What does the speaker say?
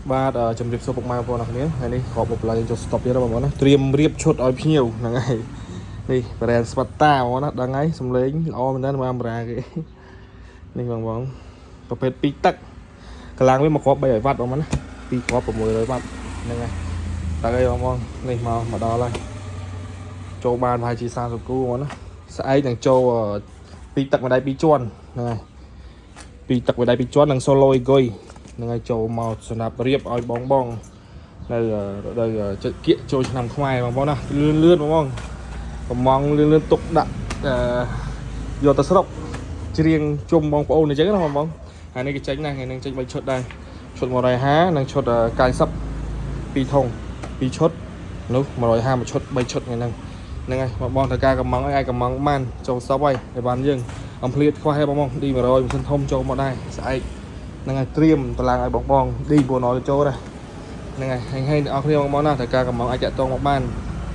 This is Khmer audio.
បាទជំរាបសួរពុកម៉ែបងប្អូនអរគ្នាថ្ងៃនេះខកបុកឡើងចូល stop ទៀតបងប្អូនណាត្រៀមរៀបឈុតឲ្យភ្ញៀវហ្នឹងហើយនេះបរិយាស្វាត់តាបងប្អូនណាដឹងហើយសំឡេងល្អមែនតើកាមេរ៉ាគេនេះបងប្រភេទ2ទឹកកម្លាំងវាមកគ្រាប់300វ៉ាត់បងប្អូនណា2គ្រាប់600វ៉ាត់ហ្នឹងហើយដល់ហើយបងប្អូននេះមកដល់ហើយចូលបានប្រហែលជា30គូបងប្អូនណាស្អែកនឹងចូល2ទឹកម្ដាយ2ជាន់ហ្នឹងហើយ2ទឹកម្ដាយ2ជាន់និង solo egoy នឹងឲ្យចូលមកសម្រាប់រៀបឲ្យបងនៅចិត្តគៀកចូលឆ្នាំខ្មែរបងប្អូនណាលឿនបងកំងលឿនទុកដាក់យកទៅស្រុកច្រៀងជុំបងប្អូនអញ្ចឹងណាបងហើយនេះគេចេញណាថ្ងៃនឹងចេញ3ឈុតដែរឈុត150និងឈុត90 2ធុង2ឈុតនោះ150មួយឈុត3ឈុតថ្ងៃហ្នឹងហើយបងត្រូវការកំងឲ្យកំងបានចូលសពហើយឲ្យបានយើងអំភ្លៀតខ្វះឲ្យបងឌី100ម៉ាស៊ីនធំចូលមកដែរស្អែកហ្នឹងហើយត្រៀមតឡាងឲ្យបងឌី400ចូលដែរហ្នឹងហើយអរគ្នាបងណាត្រូវការកំងអាចតាក់ទងមកបាន